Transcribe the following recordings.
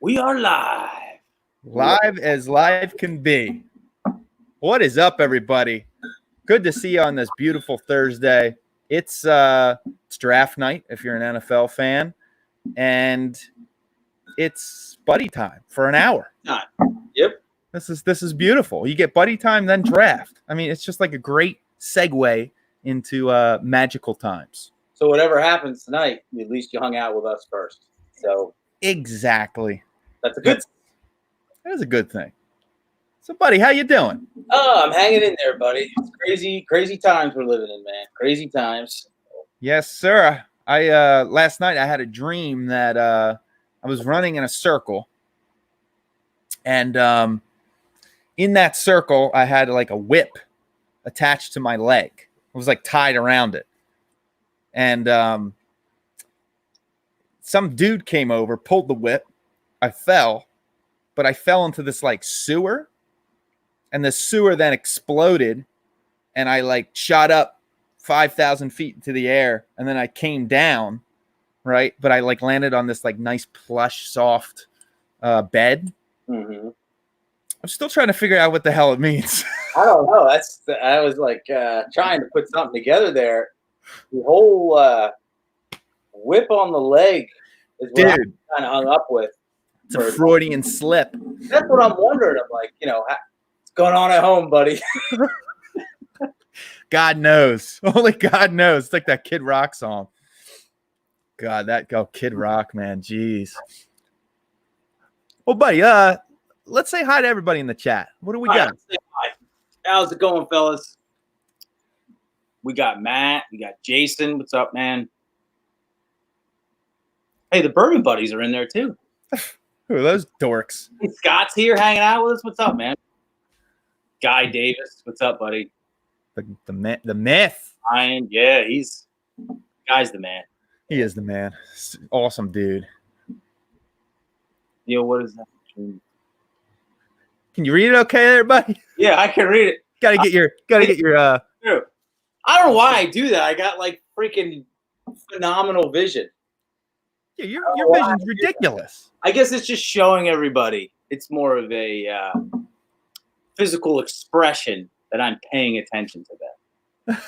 We are live. Live as live can be. What is up, everybody? Good to see you on this beautiful Thursday. It's draft night if you're an NFL fan, and it's buddy time for an hour. Yep. This is beautiful. You get buddy time, then draft. I mean, it's just like a great segue into magical times. So whatever happens tonight, at least you hung out with us first. So exactly. That's a good. That is a good thing. So, buddy, how you doing? Oh, I'm hanging in there, buddy. It's crazy times we're living in, man. Crazy times. Yes, sir. I last night I had a dream that I was running in a circle, and in that circle I had like a whip attached to my leg. It was like tied around it, and some dude came over, pulled the whip. I fell, but I fell into this like sewer, and the sewer then exploded, and I like shot up 5,000 feet into the air, and then I came down, right? But I like landed on this like nice plush, soft bed. Mm-hmm. I'm still trying to figure out what the hell it means. I don't know. I was like trying to put something together there. The whole whip on the leg is what I'm kind of hung up with. It's a Freudian slip. That's what I'm wondering. I'm like, what's going on at home, buddy? God knows. Only God knows. It's like that Kid Rock song. God, Kid Rock, man. Jeez. Well, buddy, let's say hi to everybody in the chat. What do we got? Hi. How's it going, fellas? We got Matt. We got Jason. What's up, man? Hey, the Bourbon buddies are in there, too. Who are those dorks? Hey, Scott's here hanging out with us. What's up, man? Guy Davis. What's up, buddy? The myth. Ryan. Yeah, Guy's the man. He is the man. Awesome dude. What is that? Can you read it okay there, buddy? Yeah, I can read it. Gotta get your I don't know why I do that. I got like freaking phenomenal vision. Yeah, your vision's ridiculous. I guess it's just showing everybody. It's more of a physical expression that I'm paying attention to that.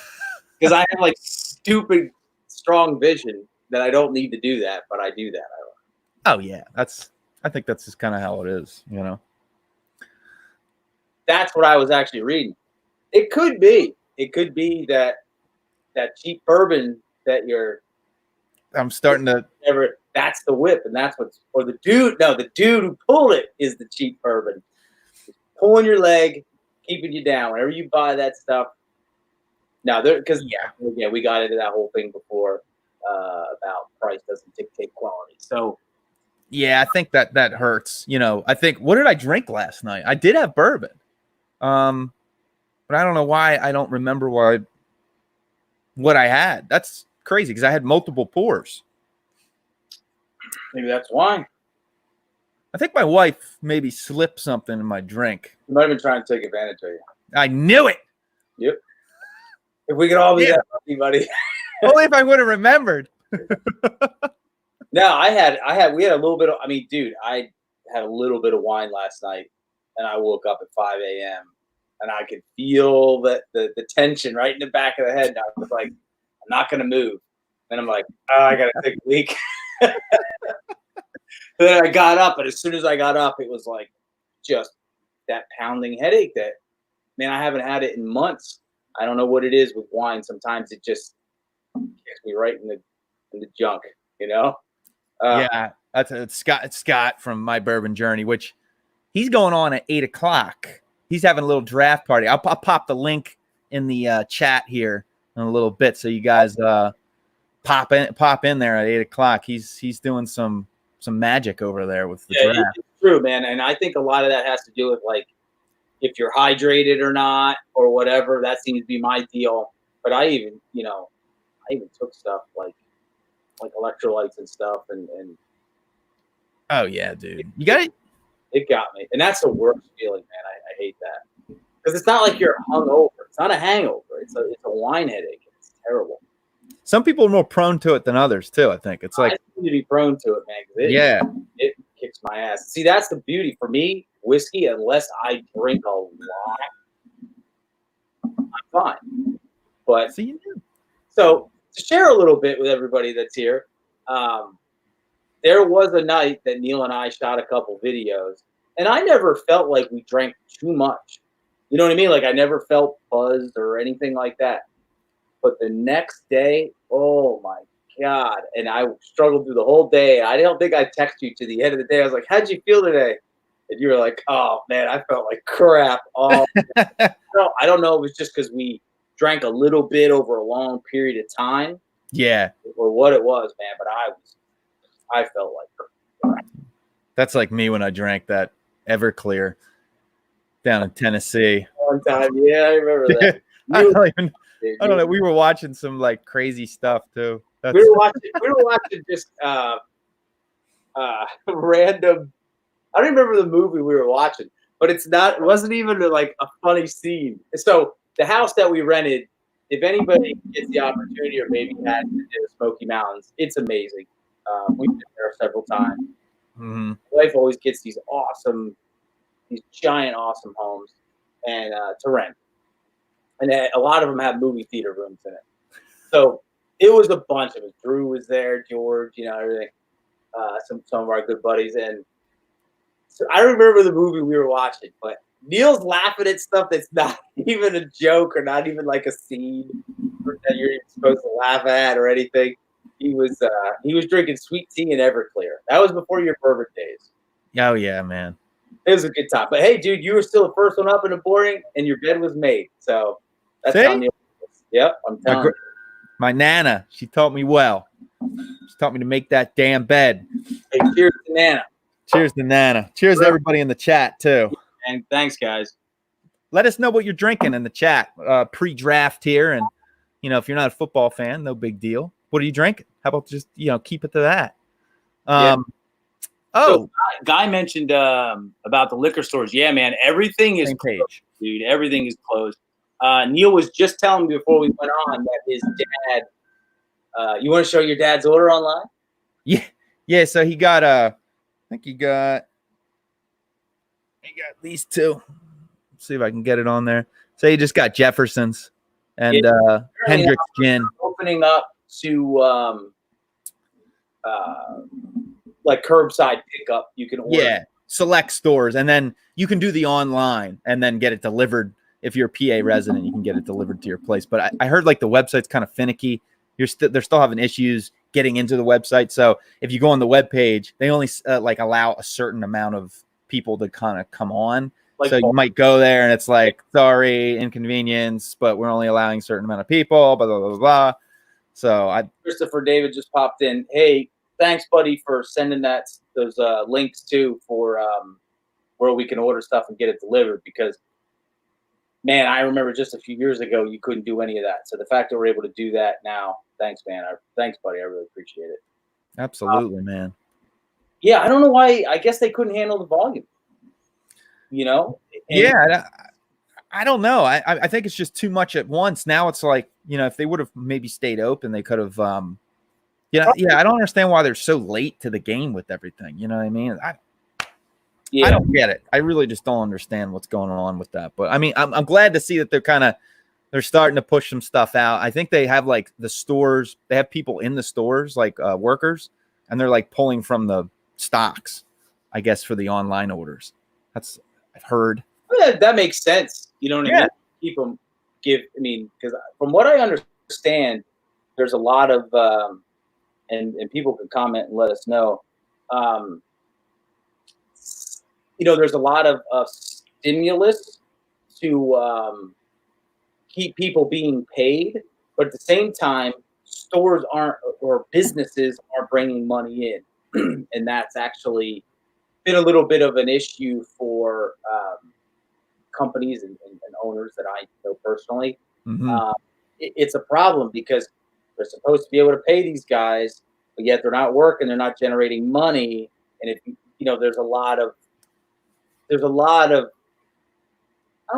Because I have like stupid strong vision that I don't need to do that, but I do that. Oh yeah, I think that's just kind of how it is, That's what I was actually reading. It could be that cheap bourbon that you're. I'm starting to. That's the whip, and that's the dude. No, the dude who pulled it is the cheap bourbon. He's pulling your leg, keeping you down. Whenever you buy that stuff. Now, because we got into that whole thing before about price doesn't dictate quality. So. Yeah, I think that hurts. I think what did I drink last night? I did have bourbon, but I don't know why I don't remember what I had. That's crazy because I had multiple pours. Maybe that's why. I think my wife maybe slipped something in my drink. She might have been trying to take advantage of you. I knew it. Yep. If we could all be that lucky, buddy. Only if I would have remembered. No, we had a little bit of, I had a little bit of wine last night, and I woke up at 5 a.m. and I could feel the tension right in the back of the head. And I was like, I'm not going to move. And I'm like, I got to take a leak. Then I got up, and as soon as I got up, it was like just that pounding headache that, man, I haven't had it in months. I don't know what it is with wine. Sometimes it just gets me right in the junk, Yeah, it's Scott from My Bourbon Journey, which he's going on at 8:00. He's having a little draft party. I'll pop the link in the chat here in a little bit, so you guys pop in there at 8:00. He's doing some magic over there with the draft. It's true, man, and I think a lot of that has to do with like if you're hydrated or not or whatever. That seems to be my deal. But I even took stuff like electrolytes and stuff, and oh yeah, dude, you got it. It got me, and that's the worst feeling, man. I hate that because it's not like you're hungover. It's not a hangover. It's a wine headache. It's terrible. Some people are more prone to it than others too. I think it's like I seem to be prone to it, man. It kicks my ass. See, that's the beauty for me. Whiskey, unless I drink a lot, I'm fine. But so to share a little bit with everybody that's here, there was a night that Neil and I shot a couple videos, and I never felt like we drank too much. You know what I mean? Like I never felt buzzed or anything like that. But the next day, oh my God. And I struggled through the whole day. I don't think I texted you to the end of the day. I was like, how'd you feel today? And you were like, oh man, I felt like crap. Oh, I don't know. It was just because we drank a little bit over a long period of time. Yeah. Or what it was, man. But I felt like crap. That's like me when I drank that Everclear down in Tennessee. One time. Yeah, I remember that. I don't know. We were watching some like crazy stuff too. We were watching just random. I don't remember the movie we were watching, but it wasn't even like a funny scene. So the house that we rented, if anybody gets the opportunity or maybe had in the Smoky Mountains, it's amazing. We've been there several times. Mm-hmm. My wife always gets these giant, awesome homes and to rent. And a lot of them have movie theater rooms in it. So it was a bunch of us. Drew was there, George, everything. Some of our good buddies. And so I remember the movie we were watching, but Neil's laughing at stuff that's not even a joke or not even like a scene that you're even supposed to laugh at or anything. He was drinking sweet tea and Everclear. That was before your bourbon days. Oh yeah, man. It was a good time. But hey, dude, you were still the first one up in the morning and your bed was made. So that's how Neil was. Yep, I'm telling you. My Nana, she taught me well. She taught me to make that damn bed. Hey, cheers to Nana. Cheers to Nana. Cheers to everybody in the chat too. And thanks, guys. Let us know what you're drinking in the chat pre-draft here. And, if you're not a football fan, no big deal. What are you drinking? How about just, keep it to that? So, Guy mentioned about the liquor stores. Yeah, man, everything is closed, dude. Everything is closed. Neil was just telling me before we went on that his dad. You want to show your dad's order online? Yeah. So he got I think he got these two. Let's see if I can get it on there. So he just got Jefferson's and Hendrick's gin. Opening up to like curbside pickup. You can order. Yeah, select stores, and then you can do the online and then get it delivered. If you're a PA resident, you can get it delivered to your place. But I heard like the website's kind of finicky. They're still having issues getting into the website. So if you go on the web page, they only like allow a certain amount of people to kind of come on. Like, so you might go there and it's like, sorry, inconvenience, but we're only allowing a certain amount of people, blah, blah, blah, blah. So Christopher David just popped in. Hey, thanks, buddy, for sending those links too for where we can order stuff and get it delivered because, man, I remember just a few years ago you couldn't do any of that. So the fact that we're able to do that now, thanks, man. Thanks, buddy. I really appreciate it. Absolutely, man. Yeah, I don't know why. I guess they couldn't handle the volume. I don't know. I think it's just too much at once. Now it's like, if they would have maybe stayed open, they could have, I don't understand why they're so late to the game with everything. You know what I mean? I don't get it. I really just don't understand what's going on with that. But I mean, I'm glad to see that they're starting to push some stuff out. I think they have like the stores, they have people in the stores, like workers, and they're like pulling from the stocks, I guess, for the online orders. I've heard. Yeah, that makes sense. You know what I mean? Because from what I understand, there's a lot of, and people can comment and let us know. There's a lot of stimulus to keep people being paid, but at the same time, stores or businesses aren't bringing money in, and that's actually been a little bit of an issue for companies and owners that I know personally. Mm-hmm. It's a problem because they're supposed to be able to pay these guys, but yet they're not working, they're not generating money, and if there's a lot of I don't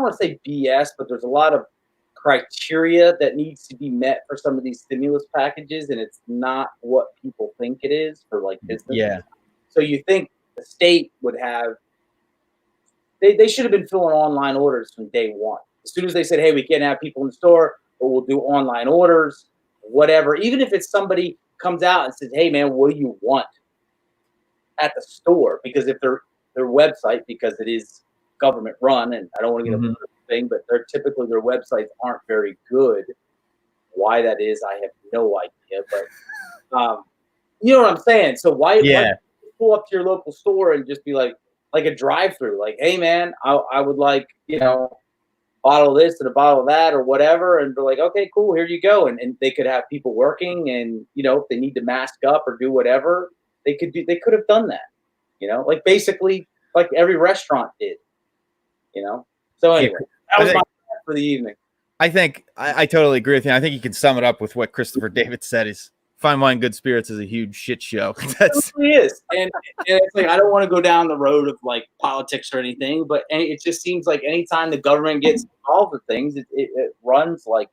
want to say BS, but there's a lot of criteria that needs to be met for some of these stimulus packages, and it's not what people think it is for like business. Yeah. So you think the state would have. They should have been filling online orders from day one. As soon as they said, "Hey, we can't have people in the store, but we'll do online orders," whatever. Even if it's somebody comes out and says, "Hey, man, what do you want?" at the store, because if their website, because it is government run, and I don't want to get into the thing, but they're typically their websites aren't very good. Why that is, I have no idea. But you know what I'm saying? So why pull up to your local store and just be like a drive-through, like, "Hey man, I would like, a bottle of this and a bottle of that or whatever," and they're like, "Okay, cool, here you go." And they could have people working, and if they need to mask up or do whatever, they could have done that, like basically like every restaurant did, So anyway, that was my plan for the evening. I think I totally agree with you. I think you can sum it up with what Christopher David said: is Fine Wine, Good Spirits is a huge shit show. It really is, and it's like I don't want to go down the road of like politics or anything, but it just seems like anytime the government gets involved with things, it runs like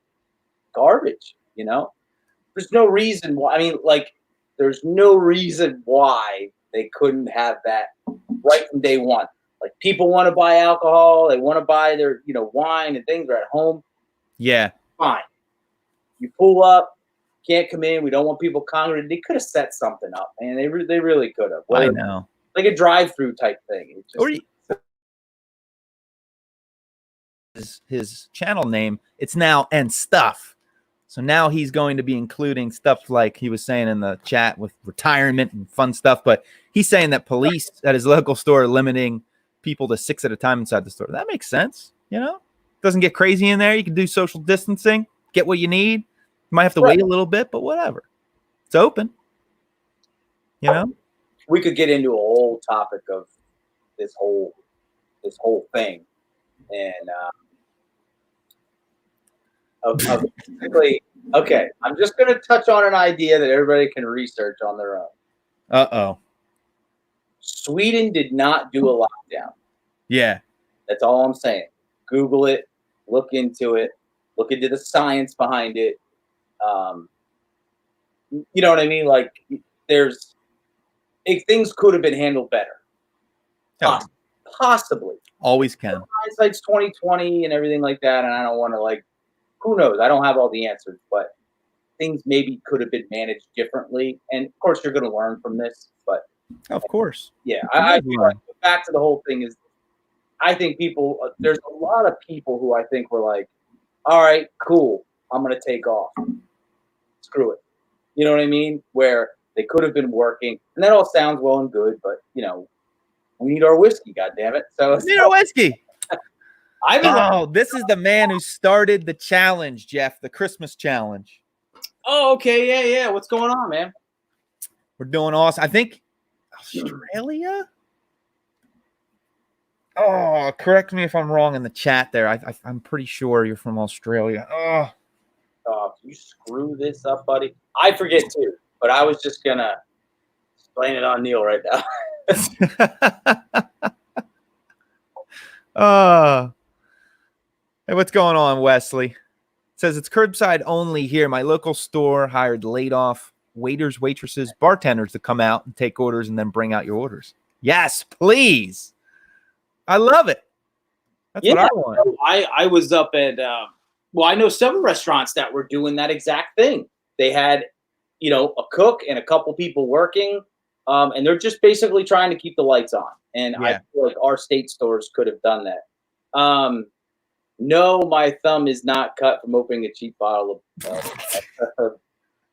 garbage. There's no reason why. I mean, like, there's no reason why they couldn't have that right from day one. Like, people want to buy alcohol, they want to buy their wine and things. They're at home. Yeah, fine. You pull up, can't come in. We don't want people congregating. They could have set something up, man. They really could have. I know, like a drive-through type thing. His channel name, it's now And Stuff. So now he's going to be including stuff like he was saying in the chat with retirement and fun stuff. But he's saying that police at his local store are limiting people to 6 at a time inside the store. That makes sense. Doesn't get crazy in there. You can do social distancing, get what you need. You might have to wait a little bit, but whatever. It's open. We could get into a whole topic of this whole thing, and basically, okay, I'm just going to touch on an idea that everybody can research on their own. Sweden did not do a lockdown. Yeah. That's all I'm saying. Google it, look into the science behind it. You know what I mean? Like, things could have been handled better. Possibly. Always can. Hindsight's 20/20 and everything like that, and I don't want to who knows? I don't have all the answers, but things maybe could have been managed differently. And of course, you're going to learn from this. But of course, yeah, I back to the whole thing is, I think there's a lot of people who I think were like, "All right, cool, I'm going to take off. Screw it." You know what I mean? Where they could have been working, and that all sounds well and good, but we need our whiskey, goddammit. So we need our whiskey. This is the man who started the challenge, Jeff, the Christmas challenge. Oh, okay. Yeah. What's going on, man? We're doing awesome. I think Australia? Oh, correct me if I'm wrong in the chat there. I'm pretty sure you're from Australia. You screw this up, buddy. I forget too, but I was just going to blame it on Neil right now. Hey, what's going on, Wesley? It says it's curbside only here. My local store hired laid-off waiters, waitresses, bartenders to come out and take orders and then bring out your orders. Yes, please. I love it. That's what I want. I was up at, I know some restaurants that were doing that exact thing. They had, a cook and a couple people working, and they're just basically trying to keep the lights on. And I feel like our state stores could have done that. No, my thumb is not cut from opening a cheap bottle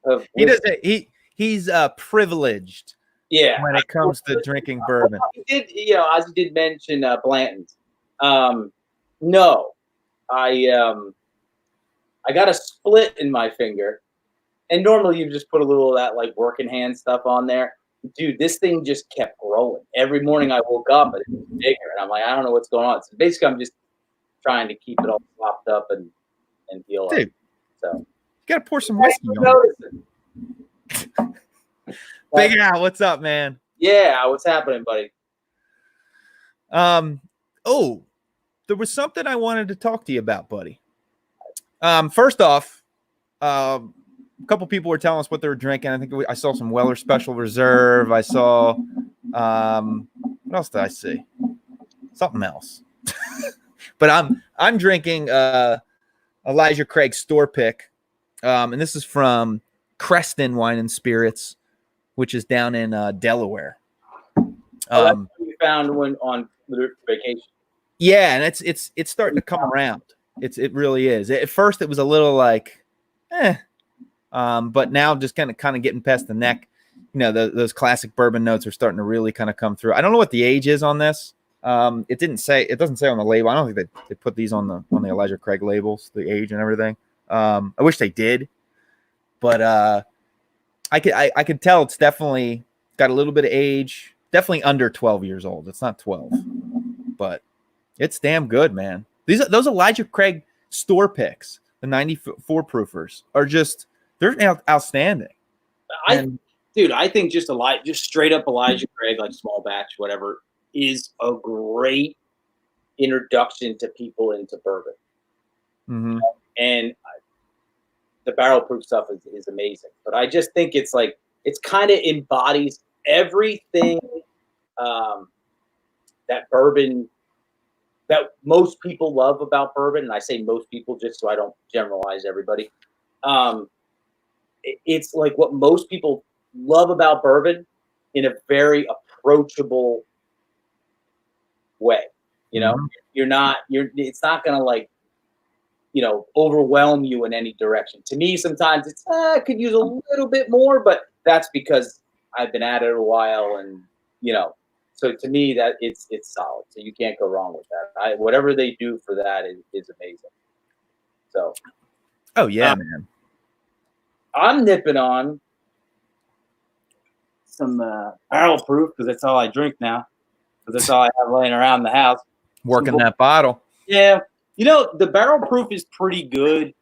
of he doesn't. He's privileged. Yeah, when it comes to drinking bourbon. He did, as he did mention Blanton's. No, I got a split in my finger, and normally you just put a little of that working hand stuff on there. Dude, this thing just kept growing. Every morning I woke up and it was bigger, and I'm like, I don't know what's going on. So basically, I'm just trying to keep it all propped up and heal up. So you gotta pour some whiskey on it. Big Al, what's up, man? Yeah, what's happening, buddy? There was something I wanted to talk to you about, buddy. First off, a couple people were telling us what they were drinking. I think I saw some Weller Special Reserve. I saw What else did I see? Something else. But I'm drinking Elijah Craig store pick, and this is from Creston Wine and Spirits, which is down in Delaware. That's what you found when on vacation. Yeah, and it's starting to come around. It really is. At first, it was a little like, but now just kind of getting past the neck. You know, those classic bourbon notes are starting to really kind of come through. I don't know what the age is on this. It doesn't say on the label. I don't think they put these on the Elijah Craig labels, the age and everything. I wish they did, but I could tell it's definitely got a little bit of age. Definitely under 12 years old. It's not 12, but it's damn good, man. Those Elijah Craig store picks, the 94 proofers, are they're outstanding. I think just straight up Elijah Craig, like small batch, whatever, is a great introduction to people into bourbon. Mm-hmm. And the barrel proof stuff is amazing. But I just think it's kind of embodies everything that bourbon, that most people love about bourbon. And I say most people just so I don't generalize everybody. It's like what most people love about bourbon in a very approachable way. You know, mm-hmm. It's not going to like, you know, overwhelm you in any direction. To me, sometimes it's, I could use a little bit more, but that's because I've been at it a while and, you know, so to me that it's solid. So you can't go wrong with that. Whatever they do for that is amazing. So. Oh yeah, man. I'm nipping on some barrel proof because that's all I drink now. Because that's all I have laying around the house. Working that bottle. Yeah. You know, the barrel proof is pretty good.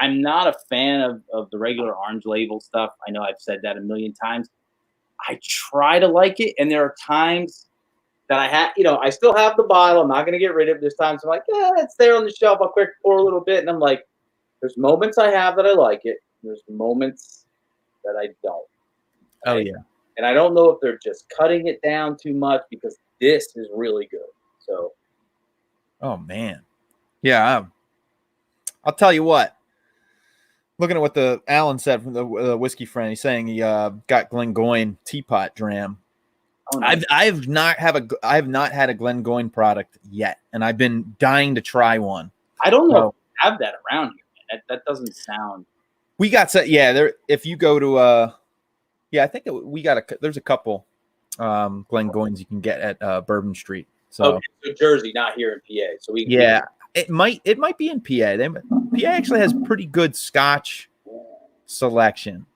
I'm not a fan of the regular orange label stuff. I know I've said that a million times. I try to like it. And there are times that I still have the bottle. I'm not going to get rid of it. There's times I'm like, yeah, it's there on the shelf. I'll quick pour a little bit. And I'm like, there's moments I have that I like it. There's moments that I don't. Oh, yeah. And I don't know if they're just cutting it down too much because this is really good. So. Oh, man. Yeah. I'll tell you what. Looking at what Alan said from the whiskey friend, he's saying he got Glengoyne teapot dram. Oh, nice. I have not had a Glengoyne product yet, and I've been dying to try one. I don't know if we have that around here, man. That doesn't sound. We got there. If you go to I think there's a couple Glengoynes you can get at Bourbon Street. So Jersey, not here in PA. So we it might be in PA. PA actually has pretty good Scotch selection.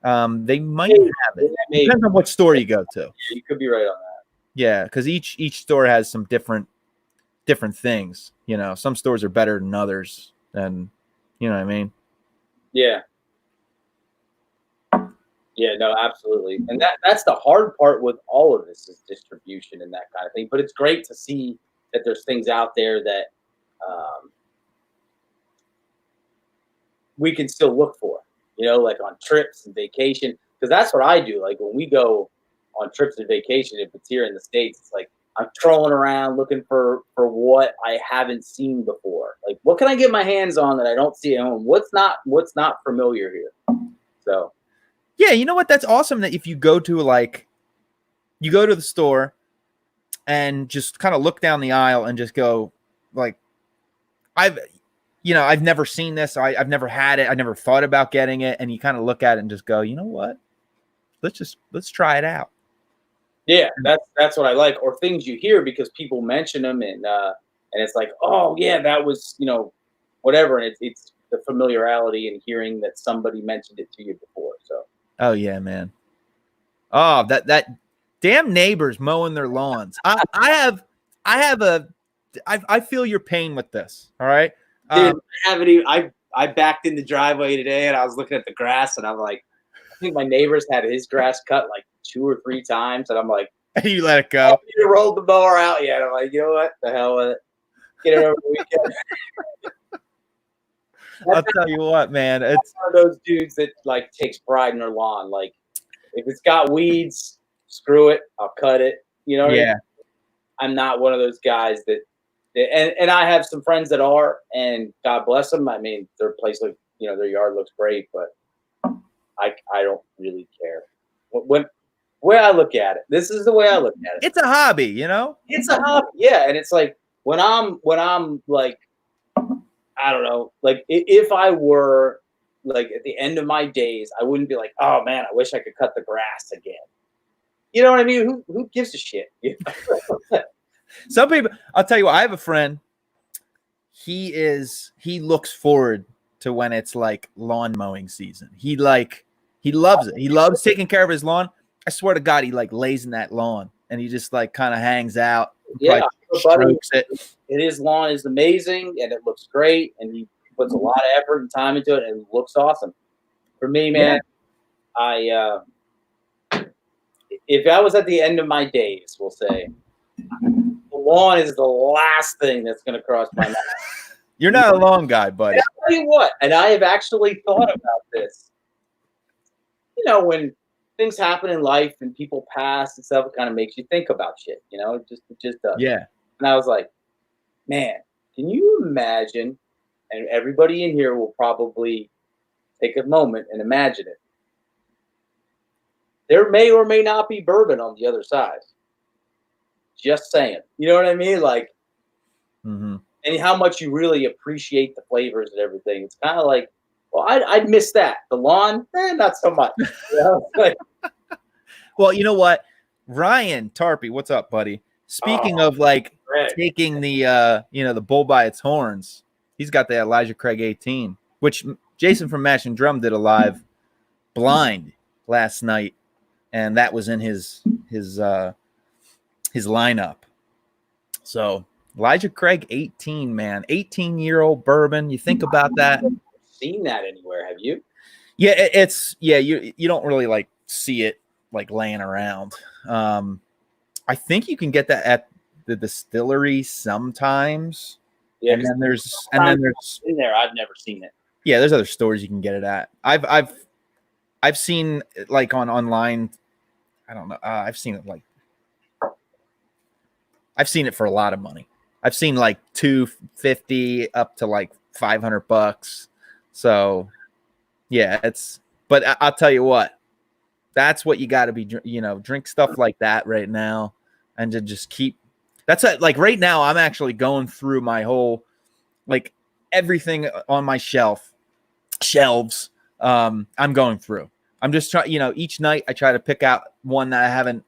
They might have it. Depends on what store you go to. Yeah, you could be right on that. Yeah, because each store has some different things. You know, some stores are better than others, and you know what I mean. Yeah. Yeah, no, absolutely. And that's the hard part with all of this is distribution and that kind of thing. But it's great to see that there's things out there that we can still look for, you know, like on trips and vacation. Because that's what I do. Like when we go on trips and vacation, if it's here in the States, it's like I'm trolling around looking for what I haven't seen before. Like what can I get my hands on that I don't see at home? What's not familiar here? So. Yeah, you know what? That's awesome that if you go to the store and just kind of look down the aisle and just go like, I've never seen this. I've never had it. I never thought about getting it. And you kind of look at it and just go, you know what? Let's try it out. Yeah, that's what I like. Or things you hear because people mention them and it's like, oh yeah, that was, you know, whatever. And it's the familiarity and hearing that somebody mentioned it to you before. So. Oh yeah, man. Oh, that damn neighbors mowing their lawns. I feel your pain with this. All right. Dude, I backed in the driveway today and I was looking at the grass and I'm like, I think my neighbor's had his grass cut like 2 or 3 times. And I'm like, you let it go. You rolled the mower out yet. I'm like, you know what? The hell with it. Get it over the weekend. I'll tell you what, man. It's one of those dudes that like takes pride in their lawn. Like if it's got weeds, screw it. I'll cut it. You know what I mean? I'm not one of those guys and I have some friends that are, and God bless them. I mean, their place their yard looks great, but I don't really care. When way I look at it, this is the way I look at it. It's a hobby, you know. It's a hobby, yeah, and it's like when I'm like, I don't know, like if I were like at the end of my days, I wouldn't be like, oh man, I wish I could cut the grass again. You know what I mean? Who gives a shit? Some people, I'll tell you what, I have a friend. He looks forward to when it's like lawn mowing season. He loves it. He loves taking care of his lawn. I swear to God, he like lays in that lawn and he just like kind of hangs out. Yeah, strokes it. His lawn is amazing and it looks great, and he puts a lot of effort and time into it, and it looks awesome. For me, man, yeah. If I was at the end of my days, we'll say, the lawn is the last thing that's going to cross my mind. You're not a lawn guy, buddy. I'll tell you what, and I have actually thought about this. You know, when things happen in life and people pass and stuff, it kind of makes you think about shit. You know, it just does. Yeah. And I was like, man, can you imagine? And everybody in here will probably take a moment and imagine it. There may or may not be bourbon on the other side. Just saying. You know what I mean? Like, and how much you really appreciate the flavors and everything. It's kind of like, well, I'd miss that. The lawn, not so much. You know? Well, you know what? Ryan Tarpey, what's up, buddy? Speaking of like taking the the bull by its horns, he's got the Elijah Craig 18, which Jason from Mash and Drum did a live blind last night, and that was in his lineup. So Elijah Craig 18, man, 18-year-old bourbon. You think about that. Seen that anywhere? Have you? Yeah, you don't really like see it like laying around. I think you can get that at the distillery sometimes. Yeah, and then there's in there. I've never seen it. Yeah, there's other stores you can get it at. I've seen it like online. I don't know. I've seen it for a lot of money. I've seen like $250 up to like $500. So yeah, but I'll tell you what, that's what you got to be, drink stuff like that right now. And to just keep, like right now, I'm actually going through my whole, like everything on my shelves. I'm going through. I'm just trying, each night I try to pick out one that I haven't,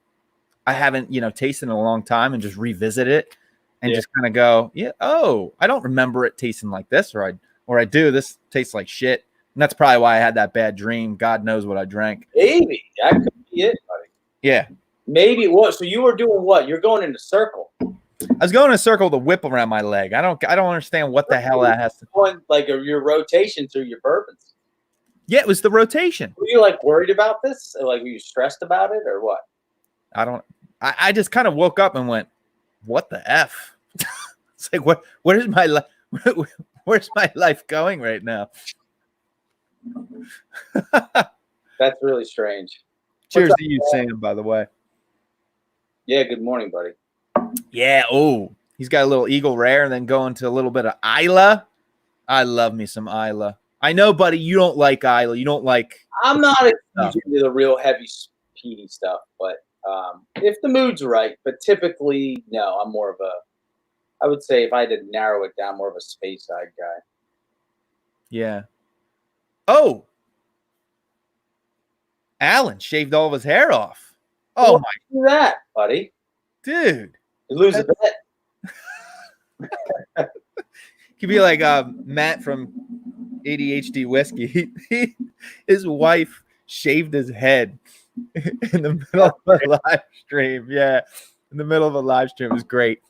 tasted in a long time and just revisit it and just kind of go, I don't remember it tasting like this, or I do. This tastes like shit. And that's probably why I had that bad dream. God knows what I drank. Maybe that could be it, buddy. Yeah. Maybe what? So you were doing what? You're going in a circle. I was going in a circle with a whip around my leg. I don't understand what the hell that has to. Going like your rotation through your bourbons. Yeah, it was the rotation. Were you like worried about this? Like, were you stressed about it or what? I just kind of woke up and went, "What the f?" It's like, where's my life? Where's my life going right now? That's really strange. Cheers to you, Sam, by the way. Yeah, good morning, buddy. Yeah, he's got a little Eagle Rare and then going to a little bit of Isla. I love me some Isla. I know, buddy, you don't like Isla. You don't like... I'm not into the real heavy, peaty stuff, but if the mood's right. But typically, no, I'm more of a... I would say if I had to narrow it down, more of a space side guy. Yeah. Oh! Alan shaved all of his hair off. Oh, my! Do that, buddy. Dude. You lose a bet. Could be like Matt from ADHD Whiskey. His wife shaved his head in the middle of a live stream. Yeah, in the middle of a live stream. It was great.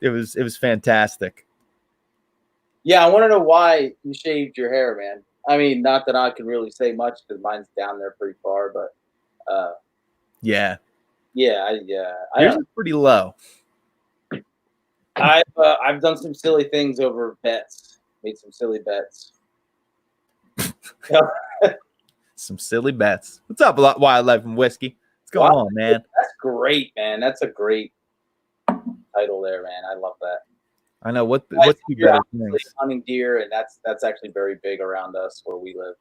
It was fantastic. Yeah, I want to know why you shaved your hair, man. I mean, not that I can really say much because mine's down there pretty far, but yeah. Yours is pretty low. I've done some silly things over bets. Made some silly bets. Some silly bets. What's up, Wildlife and Whiskey? What's going on, man? That's great, man. That's a great. title there, man. I love that. I know what's two better things. Hunting deer, and that's actually very big around us where we live.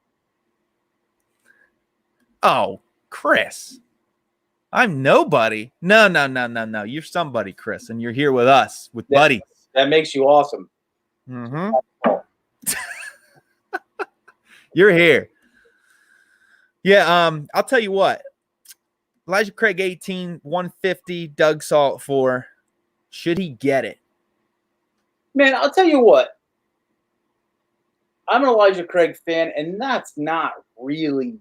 Oh, Chris, I'm nobody. No. You're somebody, Chris, and you're here with us, with buddies. That makes you awesome. Mm-hmm. You're here. Yeah. I'll tell you what. Elijah Craig 18, 150, Doug Salt 4. Should he get it? Man, I'll tell you what. I'm an Elijah Craig fan, and that's not really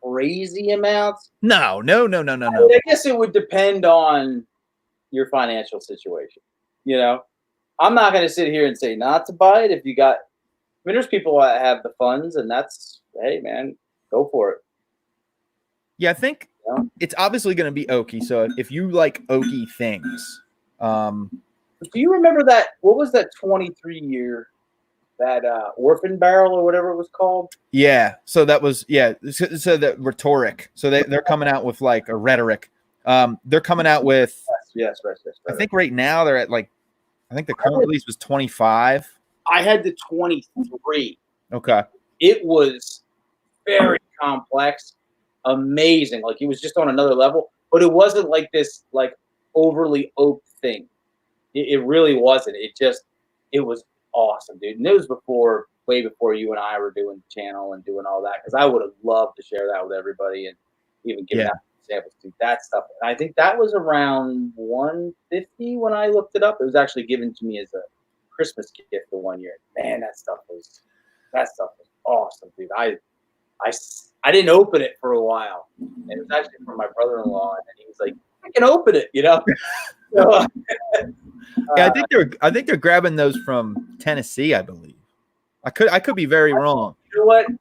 crazy amounts. No. I guess it would depend on your financial situation. You know, I'm not going to sit here and say not to buy it if you got. I mean, there's people that have the funds, and that's, hey, man, go for it. Yeah, I think it's obviously going to be oaky. So if you like oaky things, do you remember that? What was that 23-year? That orphan barrel or whatever it was called. Yeah. So that was So the rhetoric. So they're coming out with like a rhetoric. They're coming out with yes. I think right now they're at like I think the current release was 25. I had the 23. Okay. It was very complex, amazing. Like it was just on another level, but it wasn't like this like overly oak thing. It really wasn't. It was awesome, dude. And it was way before you and I were doing the channel and doing all that, because I would have loved to share that with everybody and even give out samples to that stuff. And I think that was around 150 when I looked it up. It was actually given to me as a Christmas gift for 1 year. Man, that stuff was awesome, dude. I didn't open it for a while, and it was actually from my brother-in-law, and he was like, "I can open it," you know. So, yeah, I think they're grabbing those from Tennessee, I believe. I could be very wrong. You know what? Man,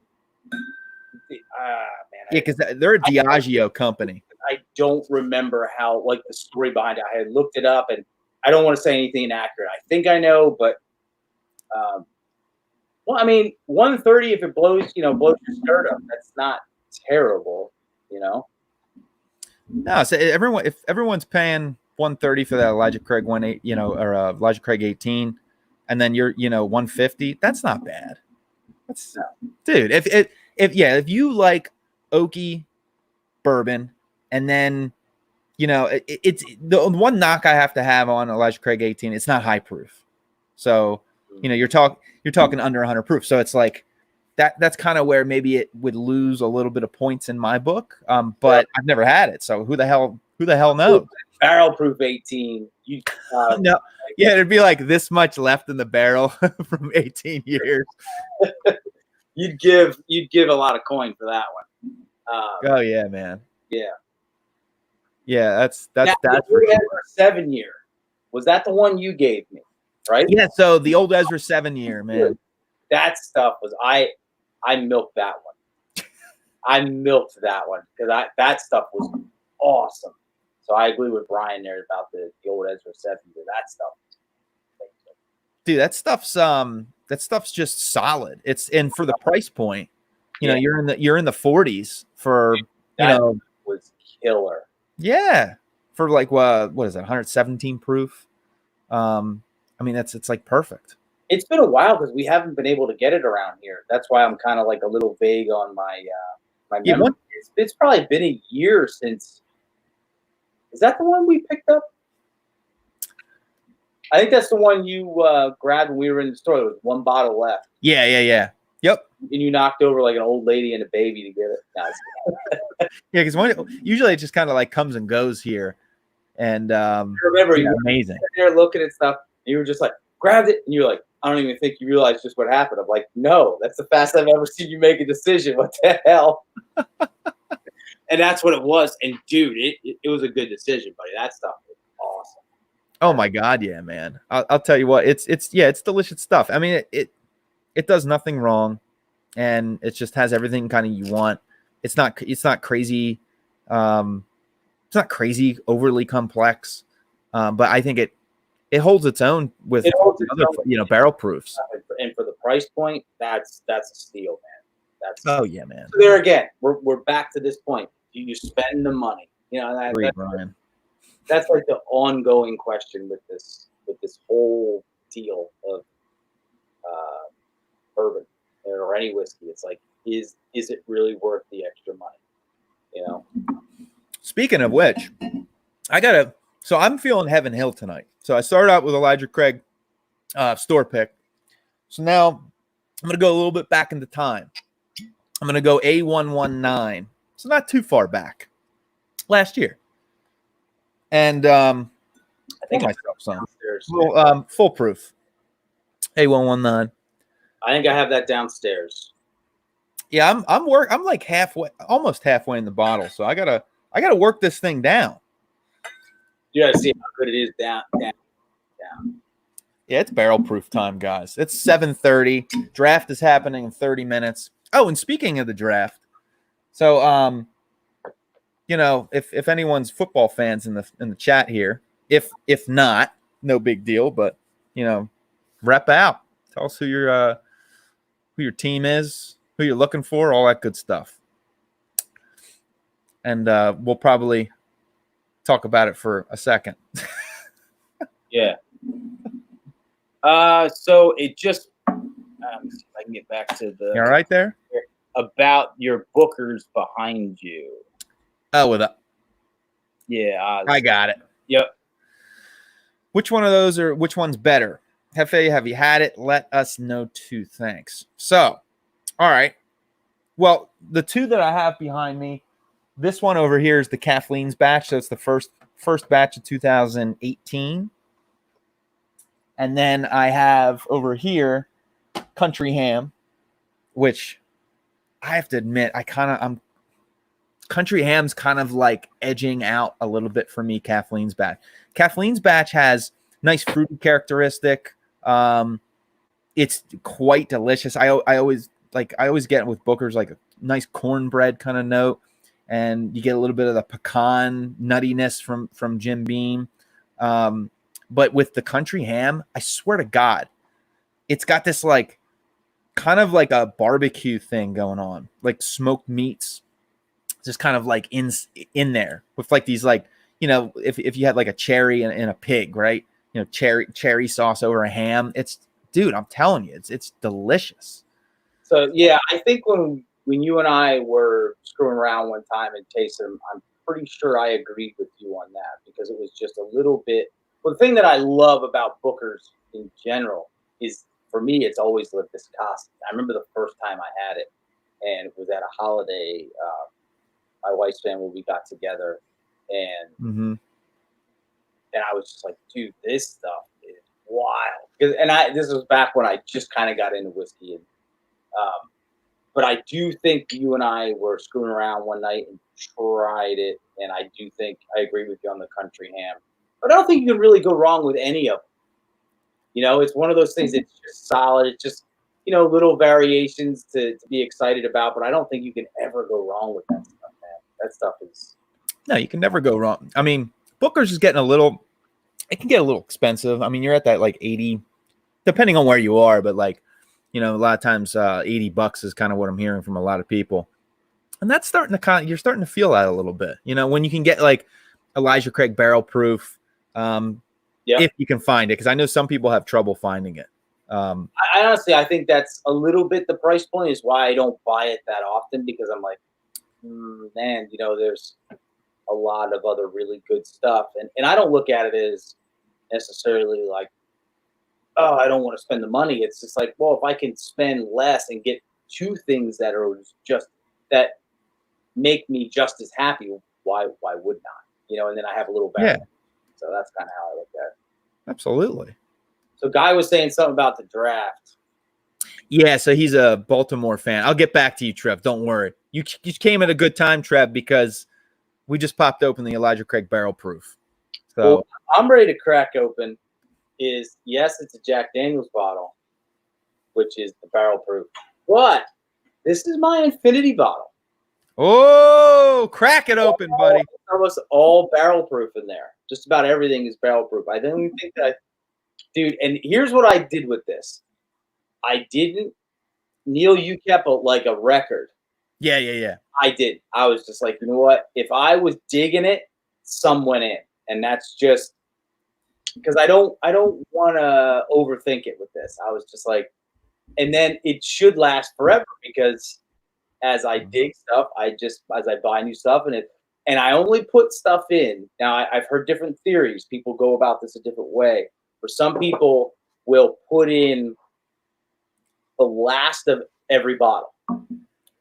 because they're a Diageo company. I don't remember how, like, the story behind it. I had looked it up, and I don't want to say anything inaccurate. I think I know, but well, I mean, 130 if it blows your skirt up, that's not terrible, you know. No, so if everyone's paying 130 for that Elijah Craig or Elijah Craig 18, and then you're 150, that's not bad. Dude, if you like oaky bourbon, and then it's the one knock I have to have on Elijah Craig 18, it's not high proof. So you're talking under 100 proof. So it's like that's kind of where maybe it would lose a little bit of points in my book. But I've never had it, so who the hell knows? Barrel proof 18. No, it'd be like this much left in the barrel from 18 years. You'd give a lot of coin for that one. Oh yeah, man. Yeah, that's for sure. 7-year. Was that the one you gave me? Right? Yeah. So the old Ezra 7-year, man. That stuff was I milked that one. I milked that one because that stuff was awesome. So I agree with Brian there about the old Ezra 7-year. That stuff. Dude, that stuff's just solid. And for the price point, you're in the 40s for was killer. Yeah, for like what is that? 117 proof. I mean it's like perfect. It's been a while because we haven't been able to get it around here. That's why I'm kind of like a little vague on my memory. It's probably been a year since. Is that the one we picked up? I think that's the one you grabbed when we were in the store. There was one bottle left. Yeah. Yep. And you knocked over like an old lady and a baby to get it. Yeah, because usually it just kind of like comes and goes here. And I remember you amazing. Were there looking at stuff, and you were just like, grabbed it, and you're like, I don't even think you realized just what happened. I'm like, no, that's the fastest I've ever seen you make a decision. What the hell? And that's what it was. And dude, it was a good decision, buddy. That stuff was awesome. Oh my God, yeah, man. I'll tell you what, it's delicious stuff. I mean, it does nothing wrong, and it just has everything kind of you want. It's not crazy. It's not crazy, overly complex, but I think it holds its own with other barrel proofs. And for the price point, that's a steal, man. Oh yeah, man. So there again, we're back to this point. You spend the money, Brian. that's like the ongoing question with this whole deal of bourbon or any whiskey. It's like, is it really worth the extra money? You know. Speaking of which, so I'm feeling Heaven Hill tonight. So I started out with Elijah Craig store pick. So now I'm going to go a little bit back into time. I'm going to go A119. So not too far back. Last year. And I think myself some foolproof. A119. I think I have that downstairs. Yeah, I'm like almost halfway in the bottle. So I gotta work this thing down. You gotta see how good it is down. Yeah, it's barrel proof time, guys. It's 7:30. Draft is happening in 30 minutes. Oh, and speaking of the draft, so you know, if anyone's football fans in the chat here, if not, no big deal. But you know, rep out. Tell us who your team is, who you're looking for, all that good stuff. And we'll probably talk about it for a second. Yeah. So it just if I can get back to the you all right there about your bookers behind you. Oh, with a yeah, I got it. Yep. Which one of those which one's better? Hefe, have you had it? Let us know too. Thanks. So, all right. Well, the two that I have behind me, this one over here is the Kathleen's batch. So it's the first batch of 2018. And then I have over here Country Ham, which I have to admit, Country Ham's kind of like edging out a little bit for me. Kathleen's batch. Kathleen's batch has nice fruity characteristic. It's quite delicious. I always get it with Booker's, like a nice cornbread kind of note, and you get a little bit of the pecan nuttiness from Jim Beam. But with the Country Ham, I swear to God, it's got this like kind of like a barbecue thing going on, like smoked meats, just kind of like in there with like these, like, you know, if you had like a cherry and a pig, right? You know, cherry sauce over a ham. Dude, I'm telling you, it's delicious. So yeah, I think when you and I were screwing around one time and tasted them, I'm pretty sure I agreed with you on that, because it was just a little bit. Well, the thing that I love about Booker's in general is, for me, it's always the viscosity. I remember the first time I had it, and it was at a holiday. My wife's family, we got together, and and I was just like, dude, this stuff is wild. This was back when I just kind of got into whiskey, and but I do think you and I were screwing around one night and tried it, and I do think I agree with you on the Country Ham. But I don't think you can really go wrong with any of them. You know, it's one of those things that's just solid. It's just, you know, little variations to be excited about, but I don't think you can ever go wrong with that stuff, man. That stuff is... No, you can never go wrong. I mean, Booker's is getting it can get a little expensive. I mean, you're at that like 80, depending on where you are, but like, you know, a lot of times $80 is kind of what I'm hearing from a lot of people. And that's you're starting to feel that a little bit, you know, when you can get like Elijah Craig barrel proof, if you can find it, because I know some people have trouble finding it. I honestly, I think that's a little bit the price point is why I don't buy it that often, because I'm like, man, you know, there's a lot of other really good stuff. And I don't look at it as necessarily like, oh, I don't want to spend the money. It's just like, well, if I can spend less and get two things that are just that make me just as happy, why would not? You know, and then I have a little better. Yeah. So that's kind of how I look at it. Absolutely. So Guy was saying something about the draft. Yeah, so he's a Baltimore fan. I'll get back to you, Trev. Don't worry. You came at a good time, Trev, because we just popped open the Elijah Craig barrel proof. So well, I'm ready to crack open. Yes, it's a Jack Daniels bottle, which is the barrel proof. But this is my infinity bottle. Oh, crack it open, buddy. Almost all barrel proof in there. Just about everything is barrel proof. I don't even think that, dude. And here's what I did with this. I didn't. Neil, you kept like a record. Yeah. I did. I was just like, you know what? If I was digging it, some went in. And that's just because I don't want to overthink it with this. I was just like, and then it should last forever because as I dig stuff, as I buy new stuff and I only put stuff in. Now I've heard different theories. People go about this a different way. For some people will put in the last of every bottle.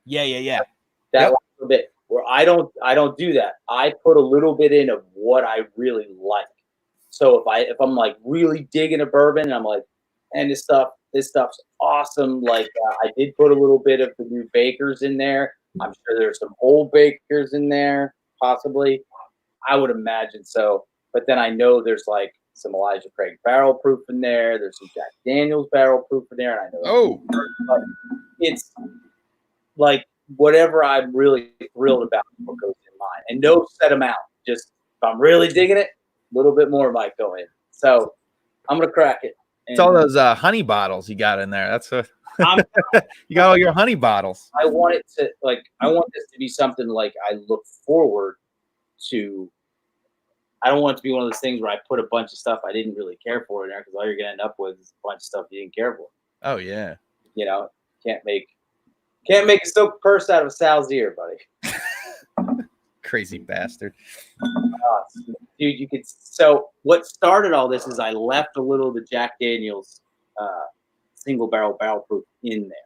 Yeah. That last little bit. Where I don't do that. I put a little bit in of what I really like. So if I'm like really digging a bourbon and I'm like, and this stuff's awesome. Like I did put a little bit of the new Bakers in there. I'm sure there's some old Bakers in there, possibly. I would imagine so. But then I know there's like some Elijah Craig barrel proof in there. There's some Jack Daniels barrel proof in there, and I know. It's like whatever I'm really thrilled about what goes in mine, and no set amount. Just if I'm really digging it, a little bit more might go in. So I'm gonna crack it. It's all those honey bottles you got in there. That's what you got all your honey bottles. I want it to I want this to be something like I look forward to. I don't want it to be one of those things where I put a bunch of stuff I didn't really care for in there because all you're gonna end up with is a bunch of stuff you didn't care for. Oh yeah. Can't make a silk purse out of a sow's ear, buddy. Crazy bastard. Dude, you could. So what started all this is I left a little of the Jack Daniels single barrel proof in there,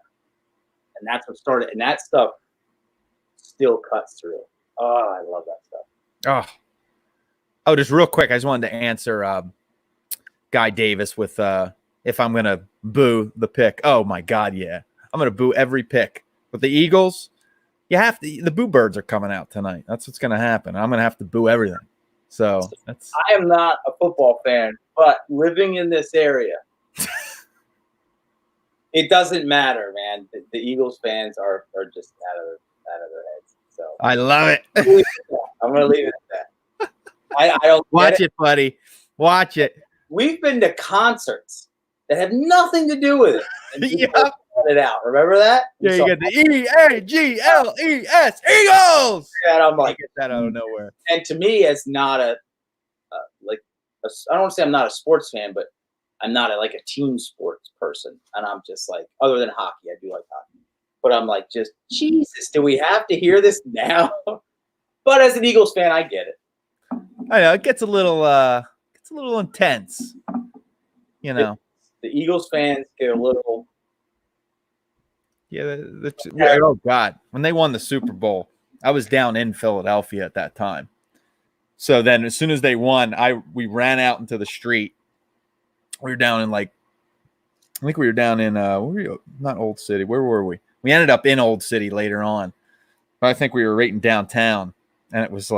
and that's what started. And that stuff still cuts through. Oh, I love that stuff. Oh, just real quick, I just wanted to answer Guy Davis with if I'm gonna boo the pick. Oh my God, yeah, I'm gonna boo every pick. With the Eagles, you have to. The boo birds are coming out tonight. That's what's gonna happen. I'm gonna have to boo everything. So that's. I am not a football fan, but living in this area, it doesn't matter, man. The Eagles fans are just out of their heads. So I love it. I'm gonna leave it at that. I don't watch it, buddy. Watch it. We've been to concerts that have nothing to do with it. Yep. Cut it out. Remember that? Yeah, you get the EAGLES Eagles. And I'm like, get that out of nowhere. And to me, as not I don't want to say I'm not a sports fan, but I'm not a team sports person. And I'm just like, other than hockey, I do like hockey. But I'm like, just Jesus, do we have to hear this now? But as an Eagles fan, I get it. I know it gets a little intense. The Eagles fans get a little. Yeah, oh God! When they won the Super Bowl, I was down in Philadelphia at that time. So then, as soon as they won, we ran out into the street. We were down in I think we were down in not Old City. Where were we? We ended up in Old City later on, but I think we were right in downtown, and it was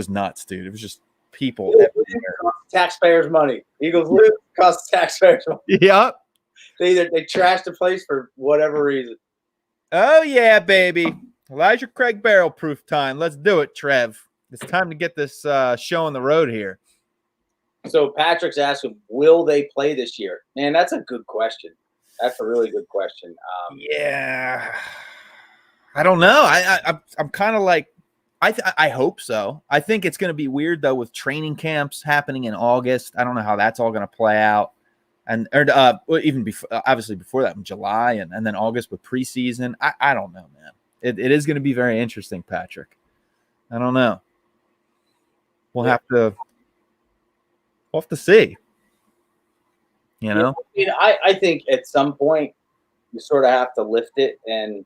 nuts, dude. It was just people everywhere. Taxpayers' money. Eagles lose, cost taxpayers money. Yep. They trashed the place for whatever reason. Oh yeah, baby. Elijah Craig barrel proof time. Let's do it, Trev. It's time to get this show on the road here. So Patrick's asking, will they play this year? Man, that's a good question. That's a really good question. Yeah. I don't know. I'm kind of like, I hope so. I think it's going to be weird though with training camps happening in August. I don't know how that's all going to play out. And even before, obviously before that in July and then August with preseason. I don't know, man. It is going to be very interesting, Patrick. I don't know. We'll have to see. I think at some point you sort of have to lift it and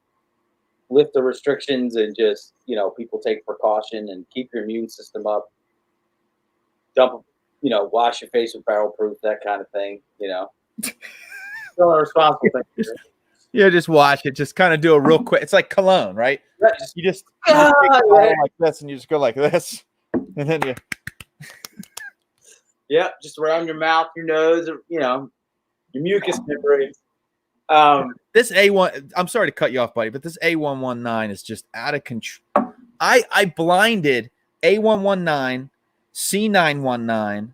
lift the restrictions and just, people take precaution and keep your immune system up. Wash your face with barrel proof, that kind of thing, Still a responsible thing. Yeah, just wash it. Just kind of do a real quick. It's like cologne, right? You just take like this and you just go like this. And then you. Yeah, just around your mouth, your nose, your mucus membranes. This A1, I'm sorry to cut you off, buddy, but this A119 is just out of control. I blinded A119, C919,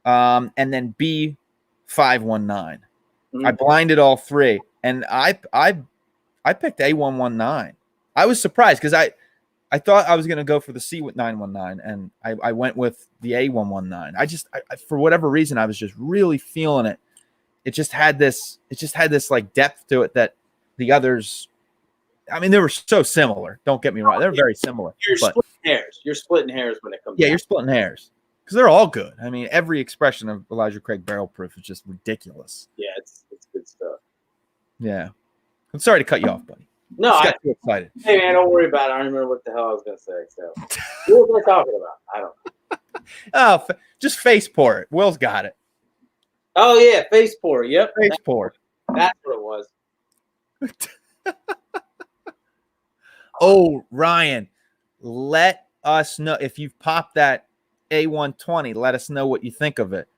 and then B519. Mm-hmm. I blinded all three, and I picked A119. I was surprised because I thought I was going to go for the C919, and I went with the A119. I for whatever reason, I was just really feeling it. It just had this like depth to it that the others, I mean, they were so similar. Don't get me wrong. They're very similar. Splitting hairs. You're splitting hairs when it comes you're splitting hairs because they're all good. I mean, every expression of Elijah Craig Barrel Proof is just ridiculous. Yeah, it's good stuff. Yeah. I'm sorry to cut you off, buddy. No, I got too excited. Hey, man, don't worry about it. I don't remember what the hell I was going to say. So, what was I talking about? I don't know. Oh, just face pour it. Will's got it. Oh, yeah, face pour. Yep. Face pour. That's what it was. Oh, Ryan, let us know if you've popped that A120. Let us know what you think of it.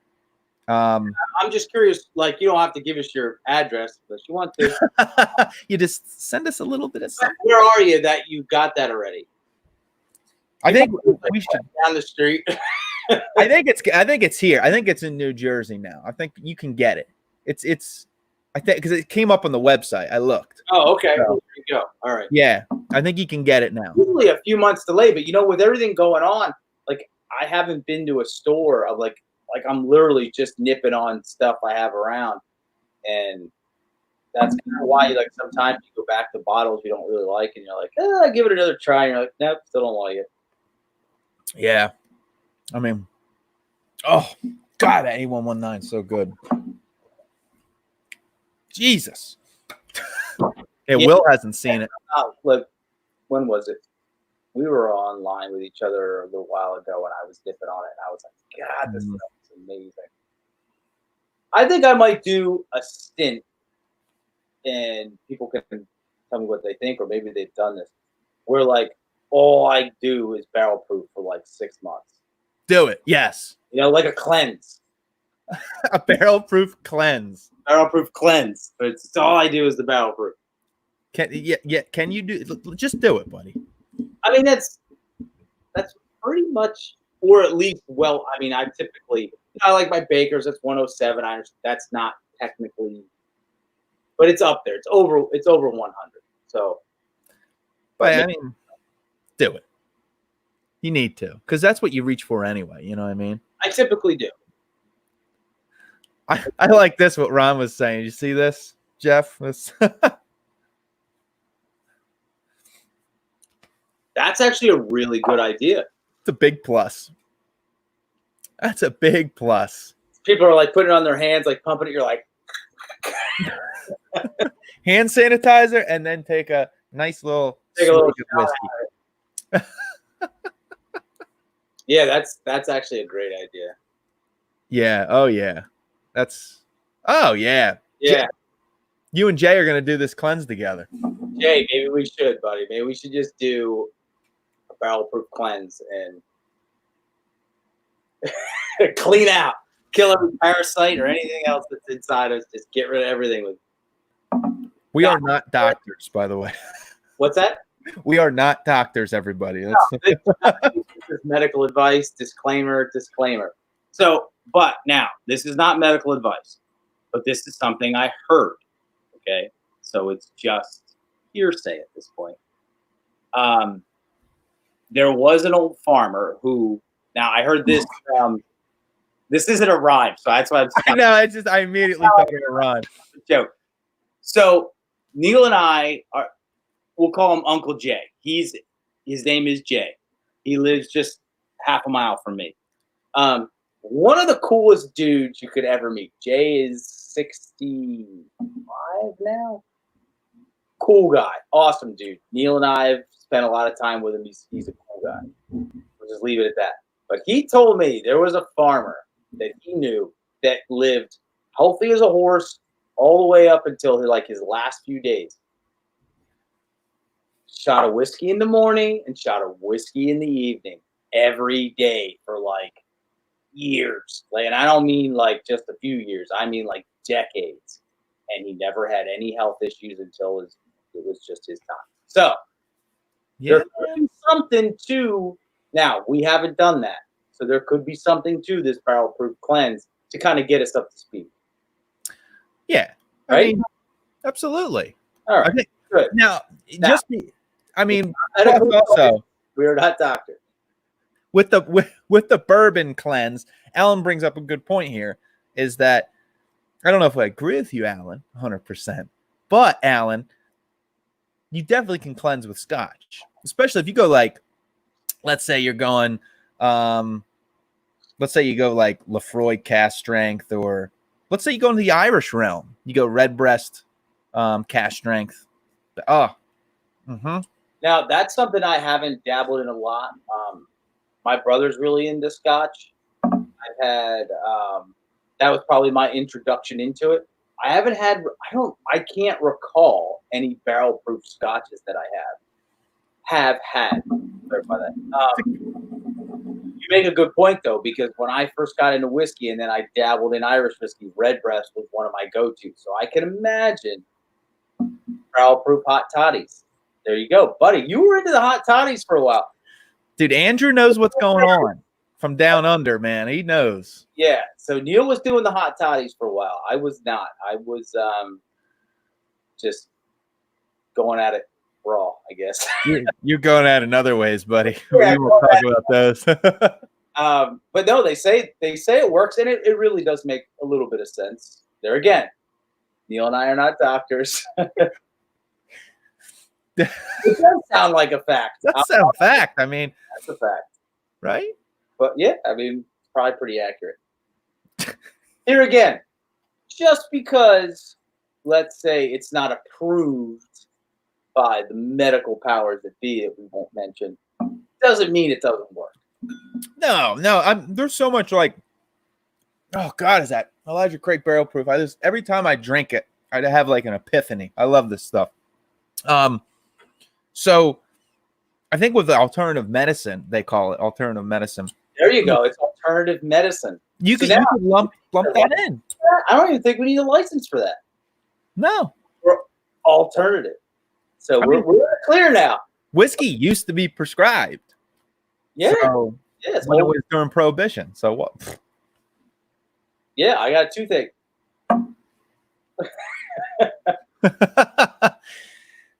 I'm just curious. Like, you don't have to give us your address, but you want to. You just send us a little bit of something. Where are you that you got that already? I think we should down the street. I think it's here. I think it's in New Jersey now. I think you can get it. It's I think because it came up on the website. I looked. Oh, okay. So, there you go. All right. Yeah, I think you can get it now. Usually a few months delay, but with everything going on, like I haven't been to a store of like I'm literally just nipping on stuff I have around, and that's kind of why like sometimes you go back to bottles you don't really like, and you're like, give it another try, and you're like, nope, still don't like it. Yeah, I mean, oh God, that A119 is so good. Jesus. Hey, yeah. Will hasn't seen it. Look, when was it? We were online with each other a little while ago, and I was dipping on it, and I was like, God, this stuff is amazing. I think I might do a stint, and people can tell me what they think, or maybe they've done this, where like all I do is barrel proof for like 6 months. Do it. Yes. Like a cleanse. A barrel proof cleanse. Barrel proof cleanse. But it's all I do is the barrel proof. Can you do just do it, buddy? I mean, that's pretty much, or at least, well, I mean, I typically, I like my Bakers. That's 107. That's not technically, but it's up there. It's over 100. So, but I mean, do it. You need to, because that's what you reach for anyway. You know what I mean? I typically do. I like this. What Ron was saying. You see this, Jeff? That's actually a really good idea. It's a big plus. That's a big plus. People are like putting it on their hands, like pumping it. You're like, hand sanitizer, and then take a nice little whiskey. Yeah, that's actually a great idea. Yeah. Oh yeah. Oh yeah. Yeah. You and Jay are gonna do this cleanse together. Jay, maybe we should, buddy. Maybe we should just do a barrel proof cleanse and clean out, kill every parasite or anything else that's inside us. Just get rid of everything. We are not doctors, by the way. What's that? We are not doctors, everybody. No, this is medical advice. Disclaimer. So, but now this is not medical advice, but this is something I heard. Okay, so it's just hearsay at this point. There was an old farmer who. Now I heard this. This isn't a rhyme, so that's why I'm. No, I immediately thought it was a rhyme. Joke. So Neil and I are. We'll call him Uncle Jay. His name is Jay. He lives just half a mile from me. One of the coolest dudes you could ever meet. Jay is 65 now. Cool guy. Awesome dude. Neil and I have spent a lot of time with him. He's a cool guy. We'll just leave it at that. But he told me there was a farmer that he knew that lived healthy as a horse all the way up until his last few days. Shot a whiskey in the morning and shot a whiskey in the evening every day for like years. And I don't mean like just a few years. I mean like decades. And he never had any health issues until it was just his time. So there could be something to, now we haven't done that. So there could be something to this barrel proof cleanse to kind of get us up to speed. Yeah. Right? I mean, absolutely. All right. I think, good. now, just be, I mean, also, We are not doctors. With the bourbon cleanse, Alan brings up a good point here, is that I don't know if I agree with you, Alan, 100%. But, Alan, you definitely can cleanse with scotch, especially if you go like, let's say you're going, let's say you go like Lefroy cast strength, or let's say you go into the Irish realm. You go Redbreast cast strength. Oh, Now, that's something I haven't dabbled in a lot. My brother's really into scotch. I've had that was probably my introduction into it. I haven't had. I can't recall any barrel proof scotches that I have had. Clarify that. You make a good point though, because when I first got into whiskey and then I dabbled in Irish whiskey, Redbreast was one of my go-tos. So I can imagine barrel proof hot toddies. There you go, buddy. You were into the hot toddies for a while. dude, Andrew knows what's going on from down under, man. He knows. Yeah. So Neil was doing the hot toddies for a while. I was not. I was just going at it raw, I guess. You're going at it in other ways, buddy. Yeah, we won't talk about those. But no, they say it works, and it really does make a little bit of sense. There again, Neil and I are not doctors. It does sound like a fact. That's a fact. I mean, that's a fact, right? But yeah, I mean, probably pretty accurate. Here again, just because, let's say, it's not approved by the medical powers that be, that we won't mention, doesn't mean it doesn't work. No. There's so much like, oh God, is that Elijah Craig barrel proof? Every time I drink it, I have like an epiphany. I love this stuff. So I think with the alternative medicine, they call it alternative medicine. There you go. It's alternative medicine. You can lump that in. I don't even think we need a license for that. No. We're alternative. So we're clear now. Whiskey used to be prescribed. Yeah. So, when it was during Prohibition. So what? Yeah, I got a toothache.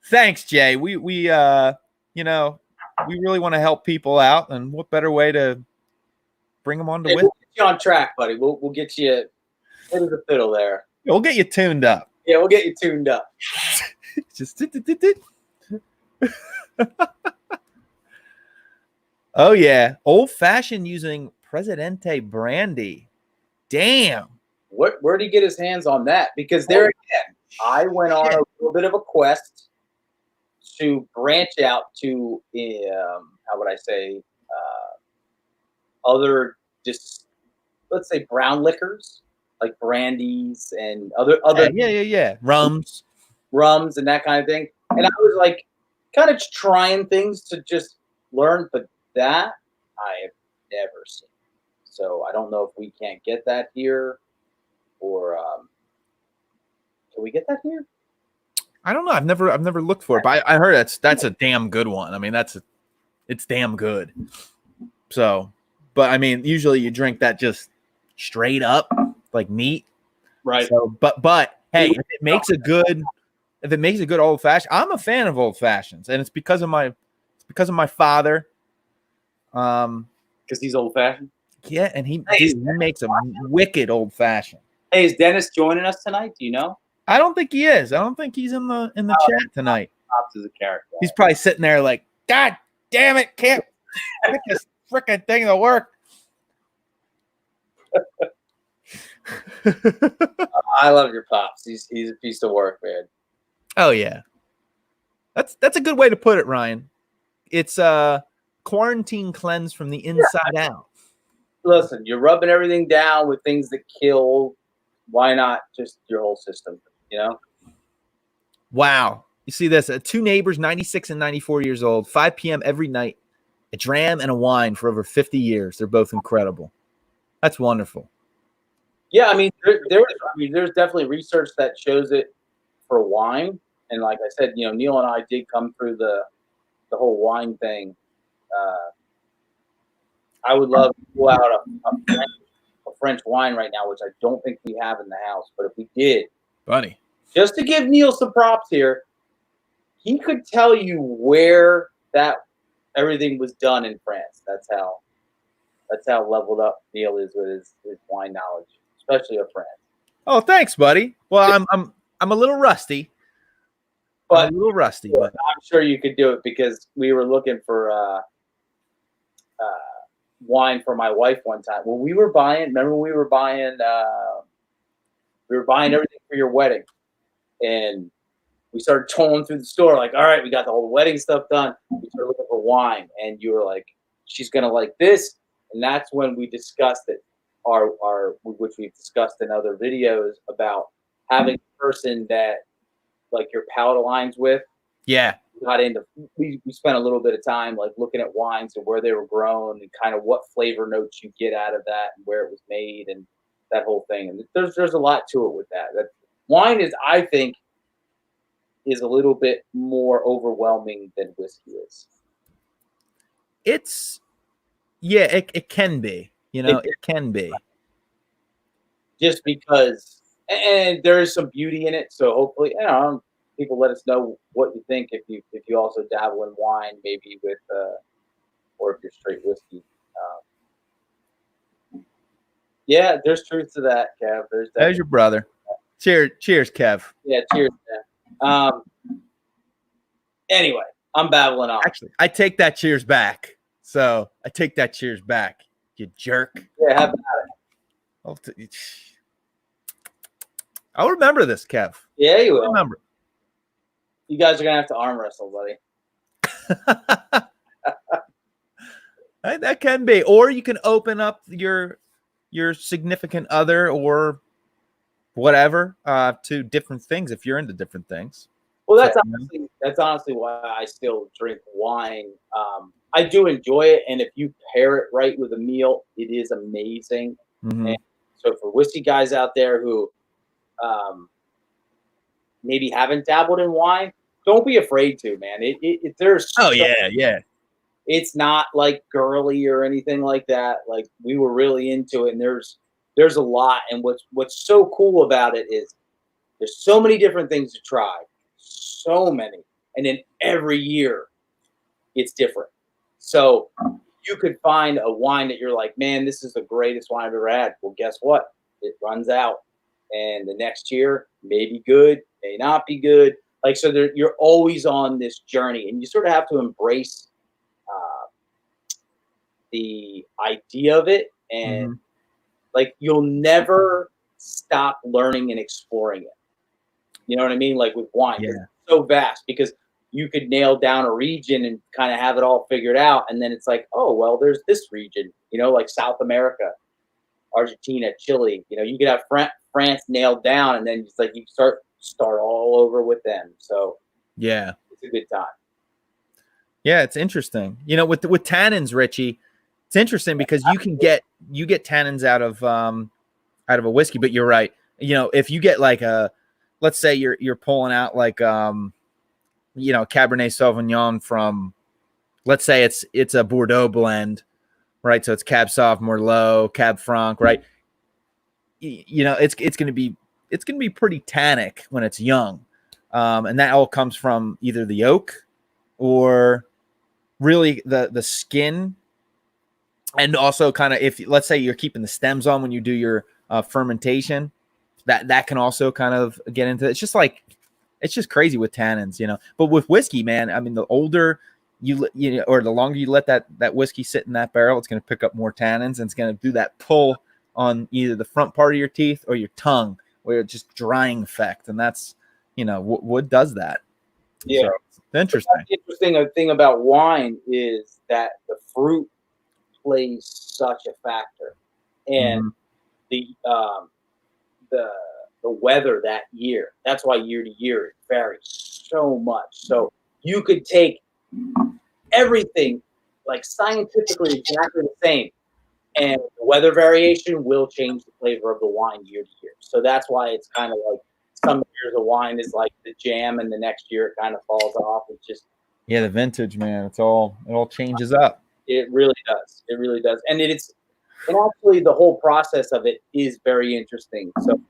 Thanks, Jay. We really want to help people out, and what better way to bring them on to whiskey? We'll get you on track, buddy. We'll get you into the fiddle there. We'll get you tuned up. Yeah, we'll get you tuned up. Just oh yeah, old fashioned using Presidente brandy. Damn. Where'd he get his hands on that? Because there again, I went on a little bit of a quest to branch out to how would I say other just let's say brown liquors like brandies and other rums and that kind of thing. And I was like kind of trying things to just learn, but that I have never seen. So I don't know if we can't get that here, or can we get that here? I don't know. I've never looked for it, but I heard that's a damn good one. I mean, it's damn good. So, but I mean, usually you drink that just straight up like neat, right? So, but hey, if it makes a good old fashioned, I'm a fan of old fashions, and it's because of my father. Because he's old fashioned. Yeah, and he makes a wicked old fashioned. Hey, is Dennis joining us tonight? Do you know? I don't think he is. I don't think he's in the chat tonight. Pops is a character. He's probably sitting there like, God damn it, can't pick this frickin' thing to work. I love your pops. He's a piece of work, man. Oh yeah, that's a good way to put it, Ryan. It's a quarantine cleanse from the inside out. Listen, you're rubbing everything down with things that kill. Why not just your whole system? You know? Wow. You see this? Two neighbors, 96 and 94 years old, 5 p.m. every night, a dram and a wine for over 50 years. They're both incredible. That's wonderful. Yeah, I mean, there's definitely research that shows it for wine. And like I said, Neil and I did come through the whole wine thing. I would love to pull out a French wine right now, which I don't think we have in the house. But if we did, buddy, just to give Neil some props here, he could tell you where that everything was done in France. That's how leveled up Neil is with his wine knowledge, especially of France. Oh, thanks, buddy. Well, I'm a little rusty. But I'm a little rusty, but I'm sure you could do it because we were looking for wine for my wife one time. When we were buying, remember we were buying everything for your wedding, and we started tolling through the store like, all right, we got the whole wedding stuff done. We started looking for wine, and you were like, she's gonna like this, and that's when we discussed it, which we've discussed in other videos about having a person that like your palate aligns with. yeah. We spent a little bit of time like looking at wines and where they were grown and kind of what flavor notes you get out of that and where it was made and that whole thing. And there's a lot to it with that. That wine is, I think, is a little bit more overwhelming than whiskey is. It can be, it can be. Just because, and there is some beauty in it. So hopefully, people let us know what you think if you also dabble in wine, maybe with or if you're straight whiskey. Yeah, there's truth to that, Kev. There's your brother. Cheers, Kev. Yeah, cheers, Kev. Anyway, I'm babbling on. Actually, I take that cheers back. So I take that cheers back, you jerk. Yeah, have at it. I'll remember this, Kev. Yeah, you will. Remember. You guys are gonna have to arm wrestle, buddy. That can be, or you can open up your significant other or whatever to different things if you're into different things. Well, that's honestly why I still drink wine. I do enjoy it, and if you pair it right with a meal, it is amazing. Mm-hmm. And so for whiskey guys out there who maybe haven't dabbled in wine, don't be afraid to, man. Yeah. It's not like girly or anything like that. Like we were really into it, and there's a lot. And what's so cool about it is there's so many different things to try, so many, and then every year it's different. So you could find a wine that you're like, man, this is the greatest wine I've ever had. Well, guess what? It runs out, and the next year may be good, may not be good. Like so, you're always on this journey, and you sort of have to embrace the idea of it, and like you'll never stop learning and exploring it. You know what I mean? Like with wine, it's so vast because you could nail down a region and kind of have it all figured out, and then it's like, oh well, there's this region, like South America, Argentina, Chile. You could have France nailed down, and then it's like you start all over with them. So yeah, it's a good time. Yeah, it's interesting. With tannins, Richie, it's interesting because you get tannins out of a whiskey, but you're right. If you get like let's say you're pulling out like Cabernet Sauvignon from, let's say it's a Bordeaux blend, right? So it's Cab Sauv, Merlot, Cab Franc, right? It's gonna be pretty tannic when it's young, and that all comes from either the oak or really the skin. And also kind of if let's say you're keeping the stems on when you do your fermentation, that can also kind of get into it. It's just crazy with tannins, But with whiskey, man, I mean, the older or the longer you let that whiskey sit in that barrel, it's going to pick up more tannins, and it's going to do that pull on either the front part of your teeth or your tongue, where it's just drying effect. And that's, wood does that. Yeah. So, interesting. The interesting thing about wine is that the fruit plays such a factor, and the weather that year. That's why year to year it varies so much. So you could take everything like scientifically exactly the same, and the weather variation will change the flavor of the wine year to year. So that's why it's kind of like some years of wine is like the jam, and the next year it kind of falls off. It's just the vintage, man. It all changes up. It really does. It really does. And and actually the whole process of it is very interesting. So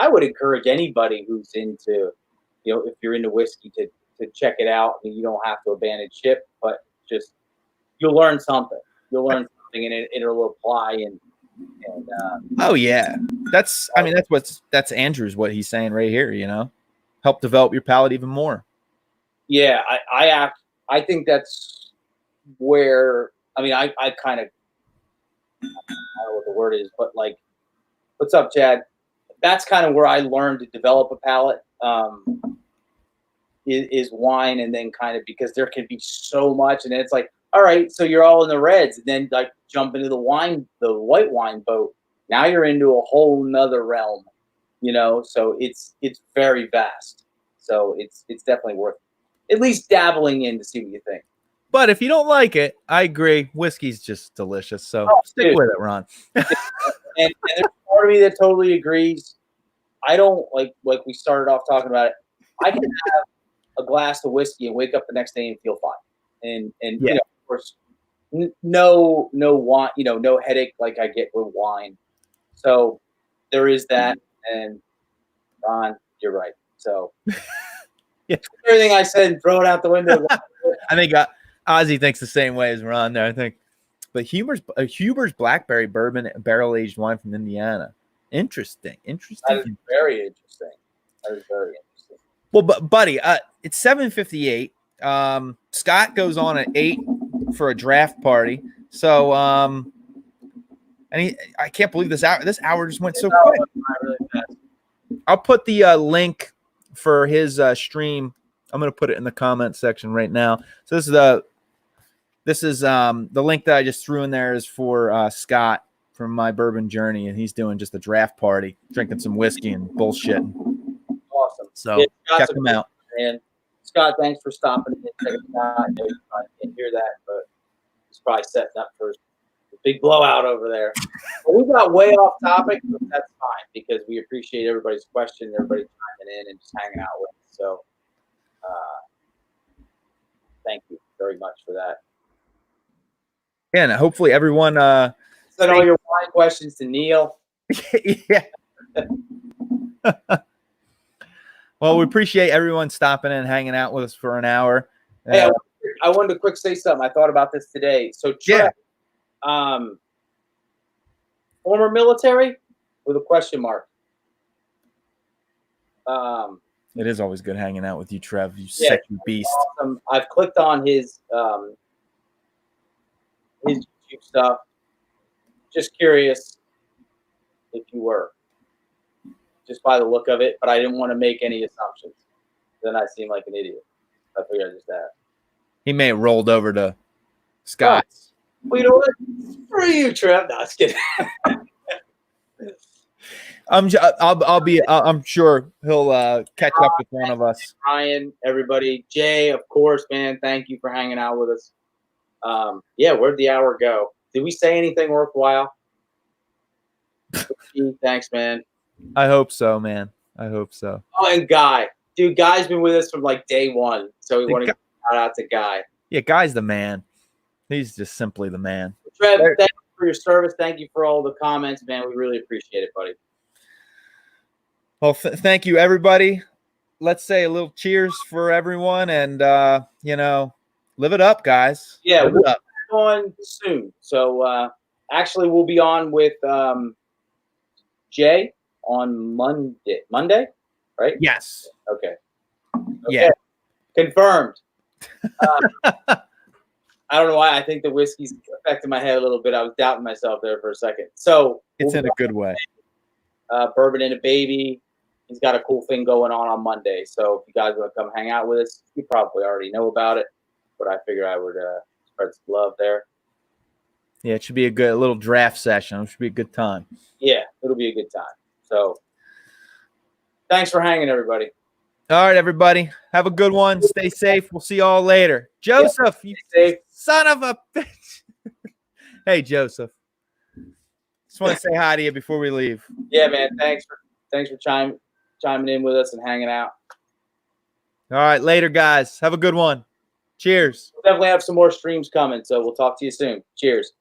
I would encourage anybody who's into, if you're into whiskey to check it out. I mean, you don't have to abandon ship, but just you'll learn something. You'll learn something, and it'll apply. And oh yeah, that's Andrew's what he's saying right here. You know, help develop your palate even more. Yeah, I think that's where I kind of I don't know what the word is, but like, what's up, Chad? That's kind of where I learned to develop a palate. Is wine, and then kind of because there can be so much, and then it's like, all right, so you're all in the reds, and then like jump into the white wine boat. Now you're into a whole nother realm, you know. So it's very vast. So it's definitely worth at least dabbling in to see what you think. But if you don't like it, I agree. Whiskey's just delicious. So stick with it, Ron. and there's part of me that totally agrees. I don't like we started off talking about it. I can have a glass of whiskey and wake up the next day and feel fine. And yeah. You know, of course, no wine, you know, no headache like I get with wine. So there is that. And Ron, you're right. So yeah. Everything I said, throw it out the window. I think Ozzy thinks the same way as Ron there, I think. But Huber's Blackberry Bourbon barrel aged wine from Indiana. Interesting. That is very interesting. Well, buddy, it's 7:58. Scott goes on at 8 for a draft party. So, I can't believe this hour just went so quick. Really fast. I'll put the link for his stream. I'm going to put it in the comment section right now. So this is the link that I just threw in there is for Scott from My Bourbon Journey, and he's doing just a draft party, drinking some whiskey and bullshit. Awesome. So yeah, check him out. And Scott, thanks for stopping in. I know you probably can't hear that, but he's probably setting up for a big blowout over there. But we got way off topic, but that's fine because we appreciate everybody's question, everybody chiming in and just hanging out with us. So thank you very much for that. Yeah, and hopefully everyone send all your wine questions to Neil. Yeah. Well, we appreciate everyone stopping in and hanging out with us for an hour. Hey, I wanted to quick say something. I thought about this today. So, Trev, former military with a question mark. It is always good hanging out with you, Trev. You sexy beast. Awesome. I've clicked on his YouTube stuff. Just curious if you were. Just by the look of it, but I didn't want to make any assumptions. Then I seem like an idiot. I figured I'd just ask. He may have rolled over to Scott's. Well, you know what? For you, Trev. No, I was kidding. I'm sure he'll catch up with one of us. Ryan, everybody, Jay, of course, man. Thank you for hanging out with us. Where'd the hour go? Did we say anything worthwhile? Thanks, man. I hope so, man. I hope so. Oh, and Guy. Dude, Guy's been with us from like day one. So we want to shout out to Guy. Yeah, Guy's the man. He's just simply the man. Trev, thank you for your service. Thank you for all the comments, man. We really appreciate it, buddy. Well, thank you, everybody. Let's say a little cheers for everyone and, live it up, guys. Yeah, we'll be on soon. So, actually, we'll be on with Jay on Monday, right? Yes. Okay. Yeah. Confirmed. I don't know why. I think the whiskey's affected my head a little bit. I was doubting myself there for a second. So it's in a good way. Bourbon and a Baby. He's got a cool thing going on Monday. So if you guys want to come hang out with us, you probably already know about it. But I figure I would spread some love there. Yeah, it should be a little draft session. It should be a good time. Yeah, it'll be a good time. So thanks for hanging, everybody. All right, everybody. Have a good one. Stay safe. We'll see you all later. Joseph, you son of a bitch. Hey, Joseph. Just want to say hi to you before we leave. Yeah, man. Thanks for chiming in with us and hanging out. All right, later, guys. Have a good one. Cheers. We'll definitely have some more streams coming, so we'll talk to you soon. Cheers.